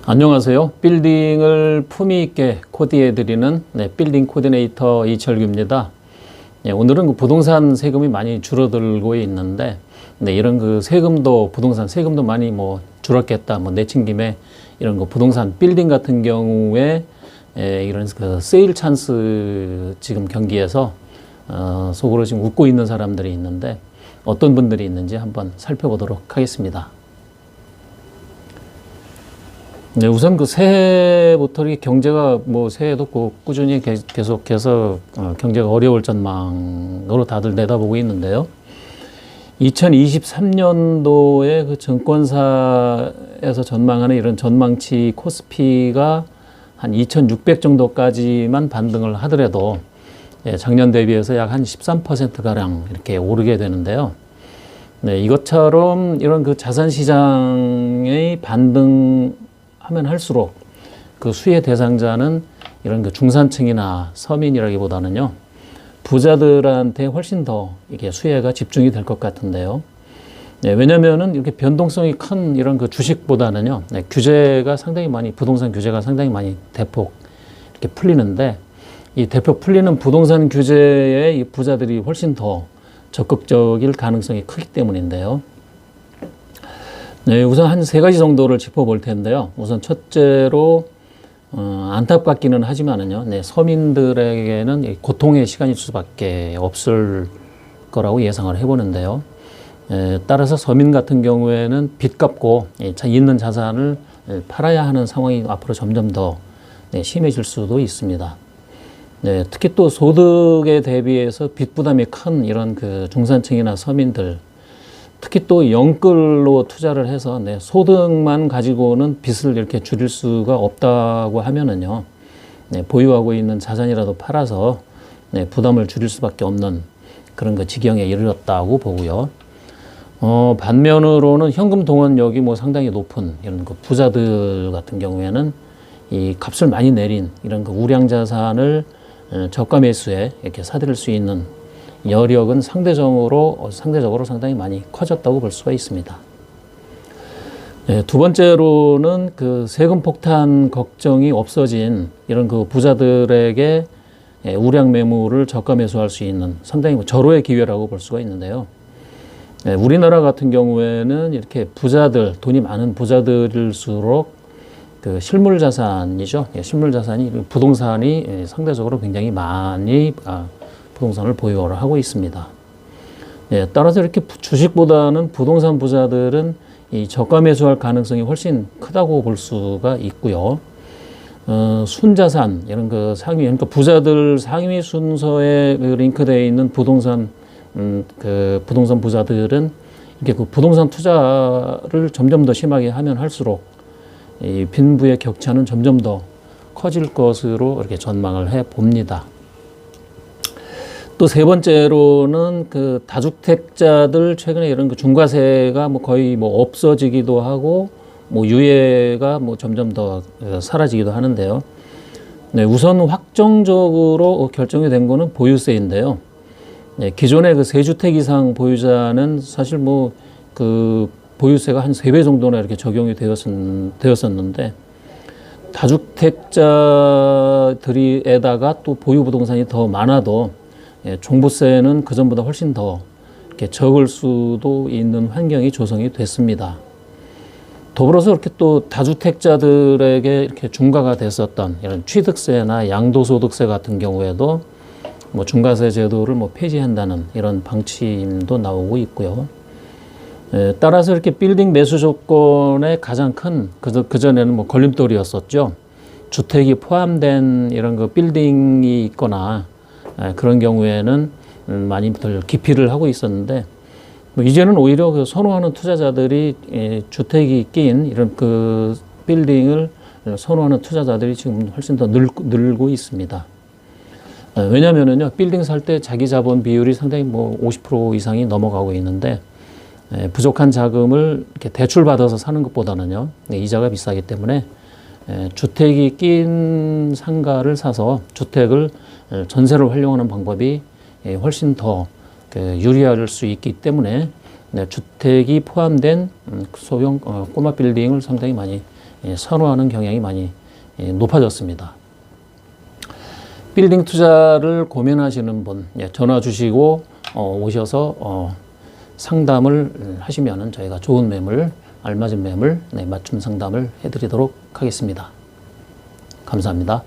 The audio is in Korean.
안녕하세요. 빌딩을 품위 있게 코디해드리는 빌딩 코디네이터 이철규입니다. 오늘은 부동산 세금이 많이 줄어들고 있는데, 이런 세금도, 부동산 세금도 많이 줄었겠다, 내친김에 이런 부동산 빌딩 같은 경우에 이런 세일 찬스 지금 경기에서 속으로 지금 웃고 있는 사람들이 있는데, 어떤 분들이 있는지 한번 살펴보도록 하겠습니다. 네, 우선 새해부터 이렇게 경제가 새해도 꾸준히 계속해서 경제가 어려울 전망으로 다들 내다보고 있는데요. 2023년도에 증권사에서 전망하는 이런 전망치 코스피가 한 2,600 정도까지만 반등을 하더라도 작년 대비해서 약 한 13%가량 이렇게 오르게 되는데요. 네, 이것처럼 이런 자산 시장의 반등 하면 할수록 수혜 대상자는 이런 중산층이나 서민이라기보다는요, 부자들한테 훨씬 더 이게 수혜가 집중이 될 것 같은데요. 네, 왜냐면은 이렇게 변동성이 큰 이런 주식보다는요, 규제가 상당히 많이, 부동산 규제가 상당히 많이 대폭 이렇게 풀리는데, 이 대폭 풀리는 부동산 규제에 이 부자들이 훨씬 더 적극적일 가능성이 크기 때문인데요. 네, 우선 한 세 가지 정도를 짚어볼 텐데요. 우선 첫째로 안타깝기는 하지만은요, 서민들에게는 고통의 시간일 수밖에 없을 거라고 예상을 해보는데요. 따라서 서민 같은 경우에는 빚 갚고 있는 자산을 팔아야 하는 상황이 앞으로 점점 더 심해질 수도 있습니다. 네, 특히 또 소득에 대비해서 빚 부담이 큰 이런 중산층이나 서민들, 특히 또 영끌로 투자를 해서 소득만 가지고는 빚을 이렇게 줄일 수가 없다고 하면은요, 보유하고 있는 자산이라도 팔아서 부담을 줄일 수밖에 없는 그런 지경에 이르렀다고 보고요. 반면으로는 현금 동원력이 상당히 높은 이런 부자들 같은 경우에는 이 값을 많이 내린 이런 우량 자산을 저가 매수에 이렇게 사들일 수 있는 여력은 상대적으로 상당히 많이 커졌다고 볼 수가 있습니다. 네, 두 번째로는 세금 폭탄 걱정이 없어진 이런 부자들에게 우량 매물을 저가 매수할 수 있는 상당히 절호의 기회라고 볼 수가 있는데요. 네, 우리나라 같은 경우에는 이렇게 부자들, 돈이 많은 부자들일수록 실물 자산이죠. 실물 자산이, 부동산이 상대적으로 굉장히 많이 부동산을 보유를 하고 있습니다. 네, 따라서 이렇게 주식보다는 부동산 부자들은 이 저가 매수할 가능성이 훨씬 크다고 볼 수가 있고요. 순자산, 이런 상위, 그러니까 부자들 상위 순서에 링크되어 있는 부동산, 부동산 부자들은 이렇게 부동산 투자를 점점 더 심하게 하면 할수록 이 빈부의 격차는 점점 더 커질 것으로 이렇게 전망을 해 봅니다. 또 세 번째로는 다주택자들 최근에 이런 중과세가 거의 없어지기도 하고 유예가 점점 더 사라지기도 하는데요. 네, 우선 확정적으로 결정이 된 거는 보유세인데요. 네, 기존의 세주택 이상 보유자는 사실 보유세가 한 3배 정도나 이렇게 적용이 되었었는데, 다주택자들에다가 또 보유 부동산이 더 많아도 종부세는 그전보다 훨씬 더 이렇게 적을 수도 있는 환경이 조성이 됐습니다. 더불어서 이렇게 또 다주택자들에게 이렇게 중과가 됐었던 이런 취득세나 양도소득세 같은 경우에도 중과세 제도를 폐지한다는 이런 방침도 나오고 있고요. 따라서 이렇게 빌딩 매수 조건의 가장 큰 그전에는 걸림돌이었었죠. 주택이 포함된 이런 빌딩이 있거나 그런 경우에는 많이 덜 기피를 하고 있었는데, 이제는 오히려 선호하는 투자자들이 주택이 낀 이런 빌딩을 선호하는 투자자들이 지금 훨씬 더 늘고 있습니다. 왜냐면은요, 빌딩 살 때 자기 자본 비율이 상당히 50% 이상이 넘어가고 있는데, 부족한 자금을 이렇게 대출 받아서 사는 것보다는요, 이자가 비싸기 때문에 주택이 낀 상가를 사서 주택을 전세를 활용하는 방법이 훨씬 더 유리할 수 있기 때문에 주택이 포함된 소형 꼬마 빌딩을 상당히 많이 선호하는 경향이 많이 높아졌습니다. 빌딩 투자를 고민하시는 분 전화 주시고 오셔서 상담을 하시면은 저희가 좋은 매물, 알맞은 매물, 맞춤 상담을 해드리도록 하겠습니다. 감사합니다.